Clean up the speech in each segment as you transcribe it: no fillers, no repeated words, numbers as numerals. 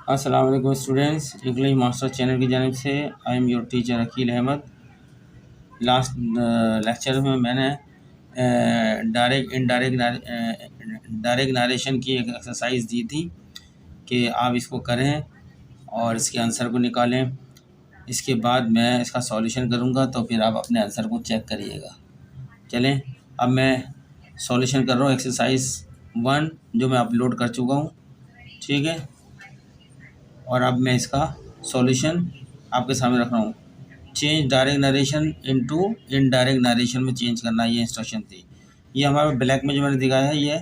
अस्सलाम वालेकुम students, English master channel की जानिब से I am your teacher Akeel Ahmad. Last lecture में मैंने डायरेक्ट नरेशन की एक एक्सरसाइज दी थी कि आप इसको करें और इसके आंसर को निकालें। इसके बाद मैं इसका सॉल्यूशन करूंगा, तो फिर आप अपने आंसर को चेक करिएगा। चलें, अब मैं सॉल्यूशन कर रहा हूँ एक्सरसाइज 1 जो मैं अपलोड कर चुका हूँ, ठीक है। और अब मैं इसका सॉल्यूशन आपके सामने रख रहा हूँ। Change direct narration into indirect narration में चेंज करना, ये इंस्ट्रक्शन थी। ये हमारा ब्लैक में जो मैंने दिखाया है ये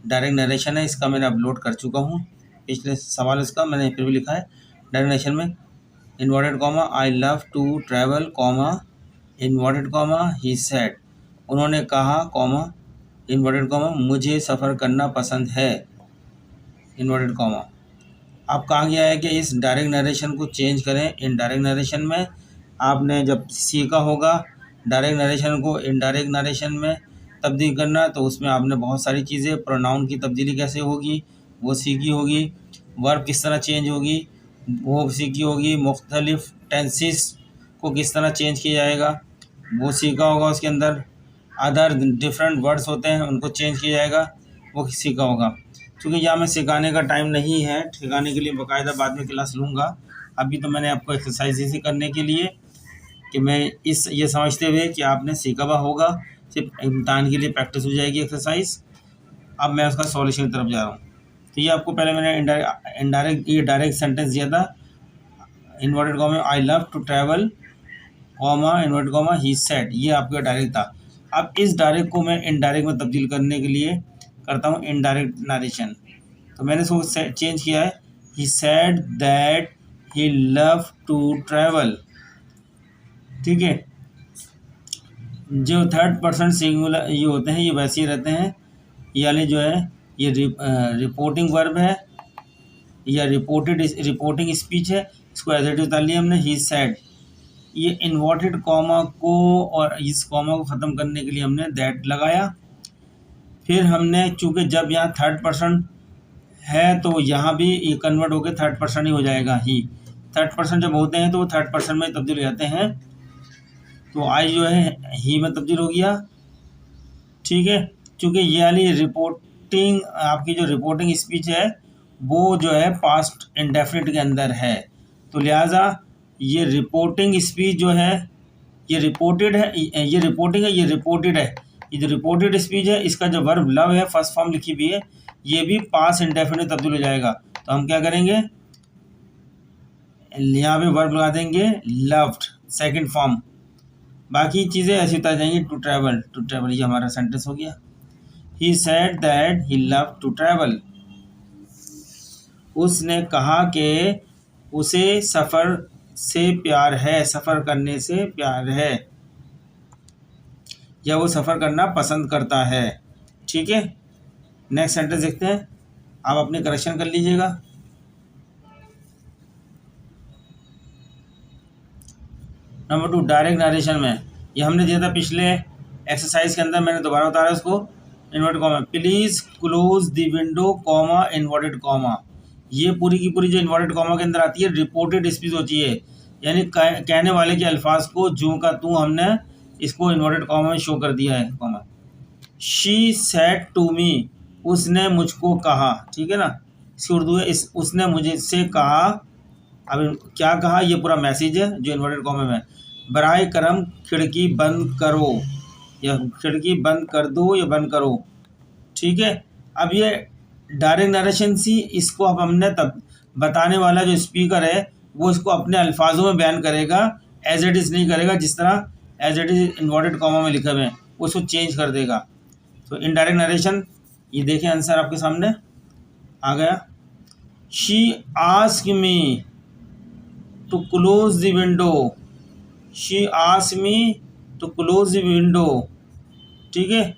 डायरेक्ट नरेशन है, इसका मैंने अपलोड कर चुका हूँ। पिछले सवाल इसका मैंने फिर भी लिखा है डायरेक्ट नरेशन में inverted comma I love to travel comma inverted comma he said, उन्होंने कहा कॉमा इन्वर्टेड कॉमा मुझे सफ़र करना पसंद है इन्वर्टेड कॉमा। अब कहा गया है कि इस डायरेक्ट नरेशन को चेंज करें इनडायरेक्ट नरेशन में। आपने जब सीखा होगा डायरेक्ट नरेशन को इनडायरेक्ट नरेशन में तब्दील करना, तो उसमें आपने बहुत सारी चीज़ें, प्रोनाउन की तब्दीली कैसे होगी वो सीखी होगी, वर्ब किस तरह चेंज होगी वो सीखी होगी, मुख्तलिफ टेंसेस को किस तरह चेंज किया जाएगा वो सीखा होगा। उसके अंदर अदर डिफरेंट वर्ड्स होते हैं उनको चेंज किया जाएगा वो सीखा होगा। क्योंकि यहाँ में सिखाने का टाइम नहीं है, सिखाने के लिए बाकायदा बाद में क्लास लूँगा। अभी तो मैंने आपको एक्सरसाइज इसी करने के लिए कि मैं ये समझते हुए कि आपने सीखा हुआ होगा, सिर्फ इम्तहान के लिए प्रैक्टिस हो जाएगी एक्सरसाइज। अब मैं उसका सॉल्यूशन की तरफ जा रहा हूँ। तो ये आपको पहले मैंने ये डायरेक्ट सेंटेंस दिया था, inverted comma I love to travel comma inverted comma he said, ये आपका डायरेक्ट था। अब इस डायरेक्ट को मैं इनडायरेक्ट में तब्दील करने के लिए करता हूँ इनडायरेक्ट नरेशन। तो मैंने इसको चेंज किया है, he said that he love to travel, ठीक है। जो थर्ड पर्सन सिंगुलर ये होते हैं ये वैसे ही रहते हैं, यानी जो है ये रिपोर्टिंग वर्ब है या रिपोर्टिंग स्पीच है, इसको एज इट इज उतार लिया हमने। ही सेड, ये इन्वर्टेड कॉमा को और इस कॉमा को ख़त्म करने के लिए हमने दैट लगाया। फिर हमने चूँकि जब यहाँ थर्ड पर्सन है तो यहाँ भी ये कन्वर्ट होकर थर्ड पर्सन ही हो जाएगा। ही थर्ड पर्सन जब होते हैं तो वो थर्ड पर्सन में तब्दील हो जाते हैं, तो आई जो है ही में तब्दील हो गया, ठीक है। चूँकि ये वाली रिपोर्टिंग आपकी जो रिपोर्टिंग स्पीच है वो जो है पास्ट इंडेफिनिट के अंदर है, तो लिहाजा ये रिपोर्टिंग स्पीच जो है ये रिपोर्टेड है, ये रिपोर्टिंग है, ये रिपोर्टेड है। ये जो रिपोर्टेड स्पीच है इसका जो वर्ब लव है फर्स्ट फॉर्म लिखी हुई है ये भी पास इंडेफिनिट तब्दील हो जाएगा। तो हम क्या करेंगे, यहाँ पे वर्ब लगा देंगे लव्ड सेकंड फॉर्म, बाकी चीज़ें ऐसी उतर जाएंगी। टू ट्रैवल ये हमारा सेंटेंस हो गया। He said that he love to travel, उसने कहा कि उसे सफ़र से प्यार है, सफ़र करने से प्यार है, या वो सफ़र करना पसंद करता है, ठीक है। नेक्स्ट सेंटेंस देखते हैं, आप अपने करेक्शन कर लीजिएगा। नंबर 2 डायरेक्ट नरेशन में ये हमने दिया था पिछले एक्सरसाइज के अंदर, मैंने दोबारा उतारा इसको inverted comma, please close the window comma inverted comma. ये पूरी की पूरी जो इन्वर्टेड कॉमा के अंदर आती है रिपोर्टेड स्पीच होती है, यानी कहने वाले के अल्फाज को जूँ का तू हमने इसको इन्वर्टेड कॉमा में शो कर दिया है comma. She said to me, उसने मुझको कहा, ठीक है ना, इसकी उर्दू है इस उसने मुझसे कहा। अब क्या कहा, ये पूरा मैसेज है जो इन्वर्टेड कॉमा में, बराए करम खिड़की बंद करो, या खिड़की बंद कर दो या बंद करो, ठीक है। अब ये डायरेक्ट नरेशन सी, इसको अब हमने तब बताने वाला जो स्पीकर है वो इसको अपने अल्फाजों में बयान करेगा, एज इट इज़ नहीं करेगा, जिस तरह as it is inverted comma में लिखे हुए हैं उसको चेंज कर देगा। तो इनडायरेक्ट नरेशन, ये देखें आंसर आपके सामने आ गया। She ask me to close the window, she ask me to close the window, ठीक है।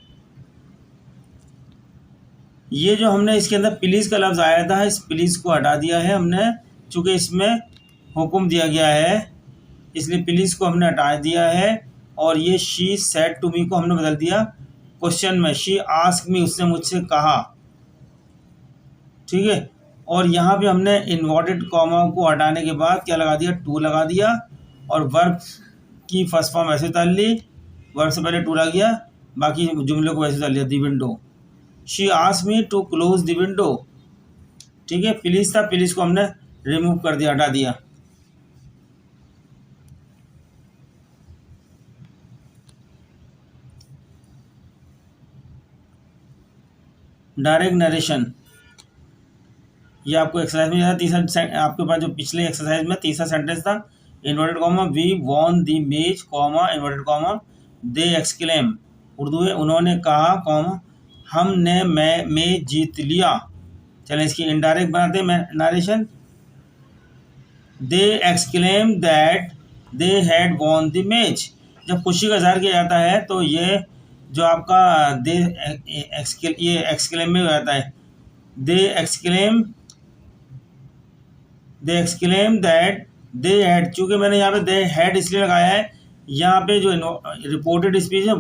ये जो हमने इसके अंदर प्लीज़ का लफ्ज़ आया था, इस प्लीज़ को हटा दिया है हमने, चूँकि इसमें हुक्म दिया गया है इसलिए प्लीज़ को हमने हटा दिया है। और ये शी सेड टू मी को हमने बदल दिया क्वेश्चन में, शी आस्क मी, उसने मुझसे कहा, ठीक है। और यहाँ पे हमने इन्वर्टेड कॉमा को हटाने के बाद क्या लगा दिया, टू लगा दिया, और वर्ब की फर्स्ट फॉर्म ऐसे उतार ली, वर्ब से पहले टू लगा दिया, बाकी जुमले को वैसे उतार लिया, the window. She asked me to close the window, ठीक है। प्लीज था, प्लीज को हमने रिमूव कर दिया, हटा दिया। डायरेक्ट नरेशन, ये आपको एक्सरसाइज में याद, तीसरा आपके पास जो पिछले एक्सरसाइज में तीसरा सेंटेंस था, inverted comma we won the match comma inverted comma they exclaim, Urdu है उन्होंने कहा कॉमा हमने मैच जीत लिया। चलें इसकी इनडायरेक्ट बनाते हैं narration. They exclaim that they had von the match, जब खुशी का इजहार किया जाता है तो ये जो आपका दे ये एक्सक्लेम में हो जाता है। दे एक्सक्लेम दैट दे हैड, चूँकि मैंने यहाँ पे दे हैड इसलिए लगाया है, यहाँ पे जो रिपोर्टेड स्पीच है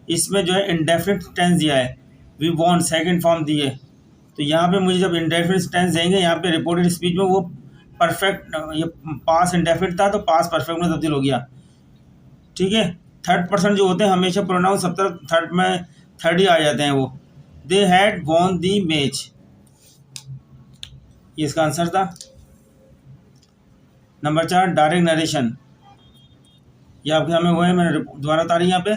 इसमें जो है इंडेफिनिट टेंस दिया है, वी वॉन्ट सेकंड फॉर्म दिए, तो यहाँ पे मुझे जब इंडेफिनिट टेंस देंगे, यहाँ पे रिपोर्टेड स्पीच में वो परफेक्ट, ये पास इंडेफिनिट था तो पास परफेक्ट में तब्दील हो गया, ठीक है। थर्ड पर्सन जो होते हैं हमेशा प्रोनाउन सब तरफ थर्ड ही आ जाते हैं वो। They had won the match, ये इसका आंसर था। नंबर 4 डायरेक्ट नरेशन, ये आपके सामने वो है, मैंने दोबारा उतारी यहाँ पे,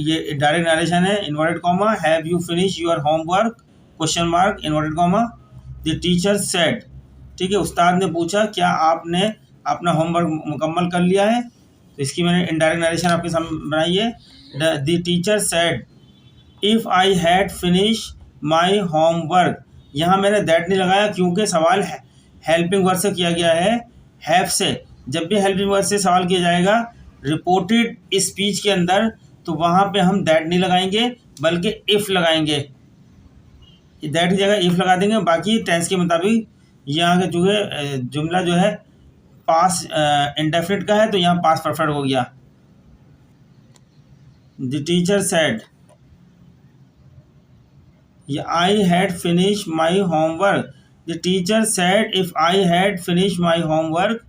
ये डायरेक्ट नरेशन है। Inverted comma have you finish your homework question mark inverted comma the teacher said, ठीक है, उस्ताद ने पूछा क्या आपने अपना होमवर्क मुकम्मल कर लिया है, तो इसकी मैंने इनडायरेक्ट नरेशन आपके सामने बनाई है। The teacher said if I had finish my homework, यहाँ मैंने दैट नहीं लगाया क्योंकि सवाल हेल्पिंग वर्ड से किया गया है, हैव से। जब भी हेल्पिंग वर्ड से सवाल किया जाएगा रिपोर्टेड स्पीच के अंदर, तो वहाँ पे हम दैट नहीं लगाएंगे बल्कि इफ़ लगाएंगे, दैट की जगह इफ़ लगा देंगे। बाकी टेंस के मुताबिक यहाँ के चूँकि जुमला जो है पास इंडेफिनिट का है तो यहाँ पास परफेक्ट हो गया। The teacher said I had finish my homework, the teacher said if I had finish my homework,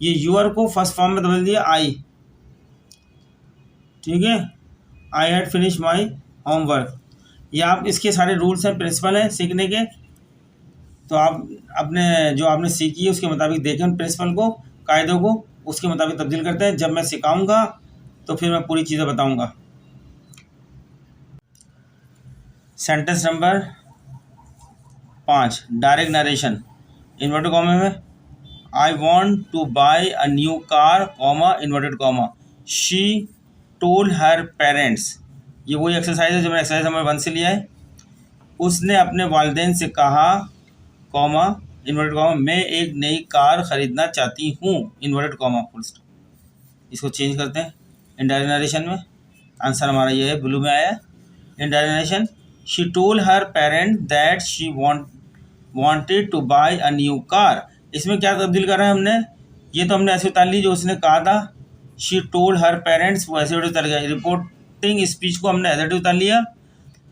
ये यूर को फर्स्ट फॉर्म में बदल दिया आई, ठीक है, I had finish my homework. ये आप इसके सारे रूल्स हैं, प्रिंसिपल हैं सीखने के, तो आप अपने जो आपने सीखी है उसके मुताबिक देखें उन प्रिंसिपल को, कायदों को, उसके मुताबिक तब्दील करते हैं। जब मैं सिखाऊंगा तो फिर मैं पूरी चीज़ें बताऊंगा। Sentence number 5 direct narration, inverted comma में I want to buy a new car comma inverted comma she told her parents, ये वही एक्सरसाइज है जो मैंने एक्सरसाइज नंबर 1 से लिया है। उसने अपने वालिदैन से कहा कॉमा इन्वर्टेड कॉमा मैं एक नई कार ख़रीदना चाहती हूँ इन्वर्टेड कॉमा फुल स्टॉप। इसको चेंज करते हैं इनडायरेक्ट नरेशन में, आंसर हमारा ये है, ब्लू में आया है indirect narration. She told her parent that she wanted to buy a new car, इसमें क्या तब्दील करा है हमने, ये तो हमने ऐसे उतार ली जो उसने कहा था, शी टोल्ड हर पेरेंट्स वो ऐसे उतार गया, रिपोर्टिंग स्पीच को हमने ऐसे उतार लिया।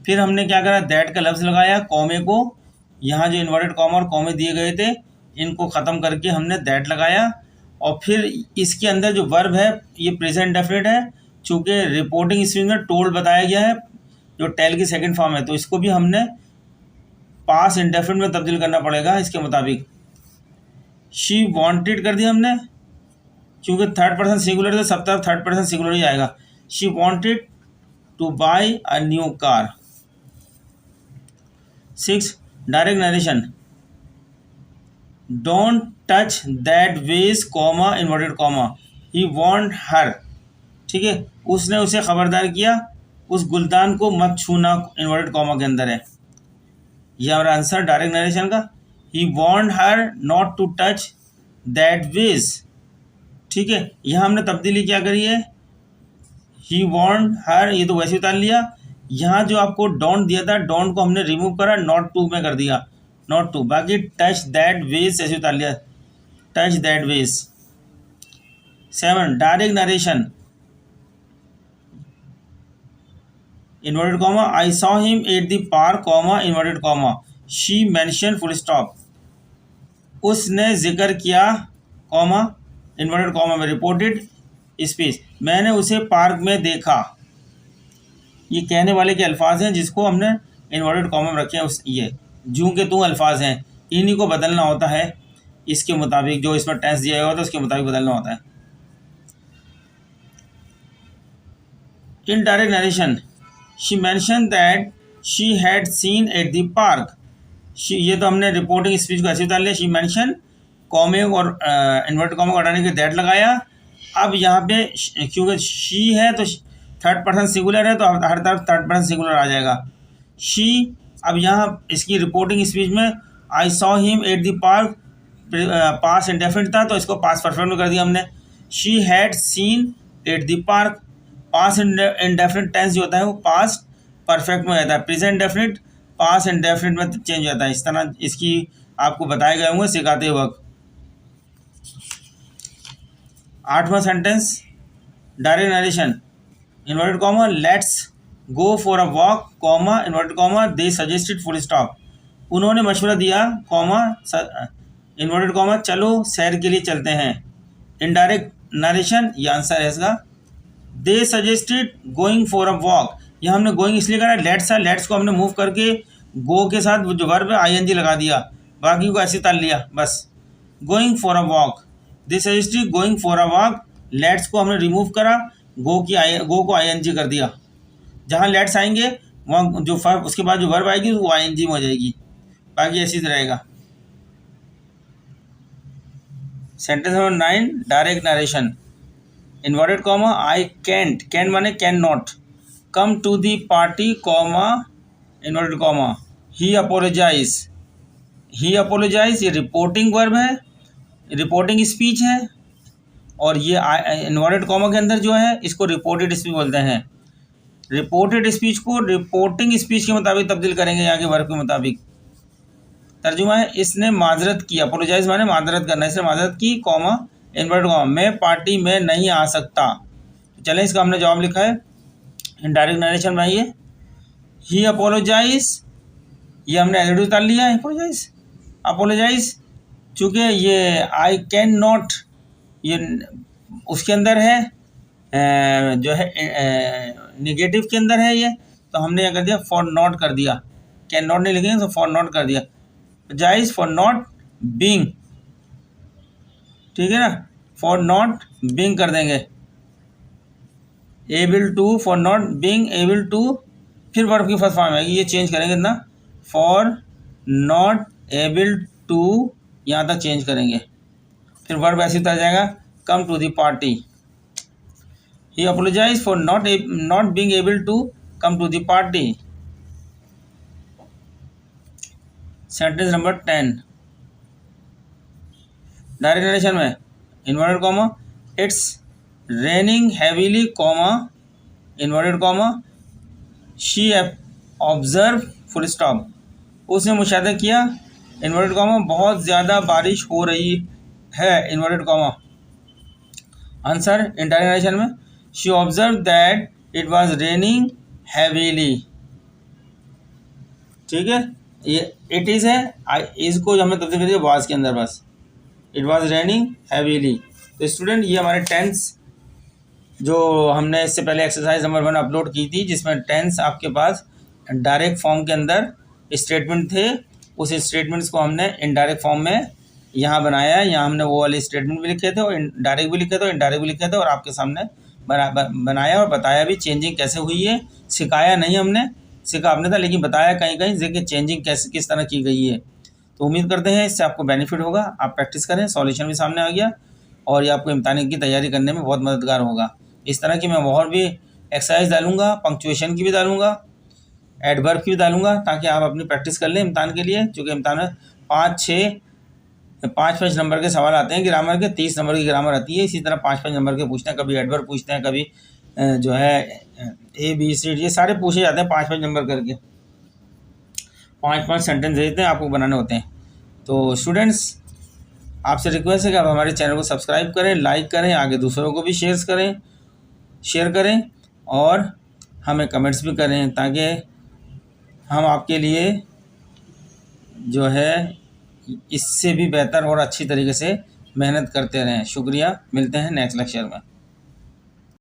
फिर हमने क्या करा, दैट का लफ्ज़ लगाया, कॉमे को, यहाँ जो इन्वर्टेड कॉमा और कॉमे दिए गए थे इनको ख़त्म करके हमने दैट लगाया, और फिर इसके अंदर जो वर्ब है ये प्रेजेंट डेफिनेट है, चूँकि रिपोर्टिंग स्पीच में टोल्ड बताया गया है जो टेल की सेकंड फॉर्म है, तो इसको भी हमने पास इंडेफिनिट में तब्दील करना पड़ेगा इसके मुताबिक। शी वांटेड कर दिया हमने, क्योंकि थर्ड पर्सन सिंगुलर, तो सब तरफ थर्ड पर्सन सिंगुलर ही आएगा। She wanted to buy a new car. 6 direct narration, don't touch that vase comma inverted comma he want her, ठीक है, उसने उसे खबरदार किया उस गुलदान को मत छूना इन्वर्टेड कॉमा के अंदर है, ये हमारा आंसर डायरेक्ट नरेशन का। He want her not to touch that vase, ठीक है, यहाँ हमने तब्दीली क्या करी है, ही वॉन्ट हर ये तो वैसे उतार लिया, यहाँ जो आपको डोंट दिया था डोंट को हमने रिमूव करा, नॉट टू में कर दिया, नॉट टू, बाकी टच दैट वेज ऐसे उतार लिया, touch that vase. 7 direct narration, inverted comma I saw him at the park comma inverted comma she mention full stop, उसने जिक्र किया, कॉमा इन्वर्टेड कॉमा में, रिपोर्टेड स्पीच, मैंने उसे पार्क में देखा। ये कहने वाले के अल्फाज हैं जिसको हमने इन्वर्टेड कॉमा में रखे हैं। उस ये जूं के तू अल्फाज हैं, इन्हीं को बदलना होता है इसके मुताबिक, जो इसमें टेंस दिया हुआ था उसके मुताबिक बदलना होता है। In direct narration, she mention that she had seen at the park. ये तो हमने रिपोर्टिंग स्पीच को ऐसे उतार लिया, शी मेंशन, कॉमे और इन्वर्टेड कॉमा को हटाने के दैट लगाया। अब यहाँ पे क्योंकि शी है तो थर्ड पर्सन सिंगुलर है, तो हर तरफ थर्ड पर्सन सिंगुलर आ जाएगा। शी, अब यहाँ इसकी रिपोर्टिंग स्पीच में I saw him at the park, past indefinite था तो इसको पास परफेक्ट में कर दिया हमने। She had seen at the park, past indefinite tense जो होता है वो पास परफेक्ट में रहता है, प्रेजेंट डेफिनिट पास इंडेफिनिट में चेंज हो जाता है। इस तरह इसकी आपको बताए गए होंगे सिखाते वक्त। 8वां sentence, direct narration, inverted comma, let's go for a walk, comma inverted comma, they suggested full stop, उन्होंने मशवरा दिया, कॉमा इन्वर्टेड कॉमा, चलो सैर के लिए चलते हैं। इनडायरेक्ट नरेशन, ये आंसर है इसका। दे suggested going for a walk, यहाँ हमने गोइंग इसलिए करा, लेट्स को हमने मूव करके गो के साथ जो वर्ब है आईएनजी लगा दिया, बाकी को ऐसे ताल लिया बस। Going for a walk, they suggested going for a walk, let's को हमने रिमूव करा, गो को आईएनजी कर दिया। जहाँ लेट्स आएंगे वहाँ जो उसके बाद जो वर्ब आएगी वो आईएनजी में हो जाएगी, बाकी ऐसे ही रहेगा। Sentence number 9, direct narration, inverted comma, I can't, can't माने can not, come to the party, comma inverted comma, he apologise, ये रिपोर्टिंग वर्ब है, रिपोर्टिंग स्पीच है, और ये इन्वर्टेड कॉमा के अंदर जो है इसको रिपोर्टेड स्पीच बोलते हैं। रिपोर्टेड स्पीच को रिपोर्टिंग स्पीच के मुताबिक तब्दील करेंगे, यहाँ के वर्ब के मुताबिक। तर्जुमा है, इसने माजरत की, अपोलोजाइज माने माजरत करना, इसने माजरत की, कॉमा इन्वर्टेड कॉमा, मैं पार्टी में नहीं आ सकता। तो चलें इसका हमने जवाब लिखा है इनडायरेक्ट नरेशन में। आइए, ही अपोलोजाइज, ये हमने एलरेडी उतार लिया है, अपोलोजाइज चूँकि ये आई कैन नॉट ये उसके अंदर है, जो है निगेटिव के अंदर है ये, तो हमने क्या कर दिया, फॉर नॉट कर दिया, कैन नॉट नहीं लिखेंगे तो फॉर नॉट कर दिया, जाइज फॉर नॉट बीइंग, ठीक है ना, फॉर नॉट बीइंग कर देंगे, able to, for not being able to, फिर वर्ब की फर्स्ट फॉर्म आएगी, ये चेंज करेंगे ना, फॉर नॉट एबल टू, यहाँ तक चेंज करेंगे, फिर वर्ब ऐसे उतर जाएगा, come to the party, he apologise for not being able to come to the party. Sentence number 10, direct narration में, inverted comma, it's raining heavily, comma inverted comma, she observe full stop, उसने मुशाहिदा किया, inverted comma, बहुत ज़्यादा बारिश हो रही है, inverted comma. Answer indirect narration में, she observe that it was raining heavily, ठीक है, ये इट इज़ है, इसको हमने तब्दील कर दिया वाज के अंदर बस, इट वाज रेनिंग हैवीली। तो स्टूडेंट, ये हमारे टेंस जो हमने इससे पहले एक्सरसाइज नंबर 1 अपलोड की थी, जिसमें टेंस आपके पास डायरेक्ट फॉर्म के अंदर स्टेटमेंट थे, उस स्टेटमेंट्स को हमने इनडायरेक्ट फॉर्म में यहाँ बनाया है। यहाँ हमने वो वाले स्टेटमेंट भी लिखे थे और डायरेक्ट भी लिखे थे और इनडायरेक्ट भी लिखे थे, और आपके सामने बनाया और बताया भी चेंजिंग कैसे हुई है। सिखाया नहीं हमने, सिखा आपने था, लेकिन बताया कहीं कहीं देखिए चेंजिंग कैसे किस तरह की गई है। तो उम्मीद करते हैं इससे आपको बेनिफिट होगा, आप प्रैक्टिस करें, सॉल्यूशन भी सामने आ गया और ये आपको इम्तिहान की तैयारी करने में बहुत मददगार होगा। इस तरह की मैं और भी एक्सरसाइज डालूंगा, पंक्चुएशन की भी डालूंगा, एडवर्ब की भी डालूंगा, ताकि आप अपनी प्रैक्टिस कर लें इम्तिहान के लिए। चूँकि इम्तिहान में 5-6 नंबर के सवाल आते हैं ग्रामर के, 30 नंबर की ग्रामर आती है, इसी तरह 5-5 नंबर के पूछते हैं, कभी एडवर्ब पूछते हैं, कभी जो है ABC ये सारे पूछे जाते हैं 5-5 नंबर करके, 5-5 सेंटेंस देते हैं आपको बनाने होते हैं। तो स्टूडेंट्स, आपसे रिक्वेस्ट है कि आप हमारे चैनल को सब्सक्राइब करें, लाइक करें, आगे दूसरों को भी शेयर करें और हमें कमेंट्स भी करें, ताकि हम आपके लिए जो है इससे भी बेहतर और अच्छी तरीके से मेहनत करते रहें। शुक्रिया, मिलते हैं नेक्स्ट लेक्चर में।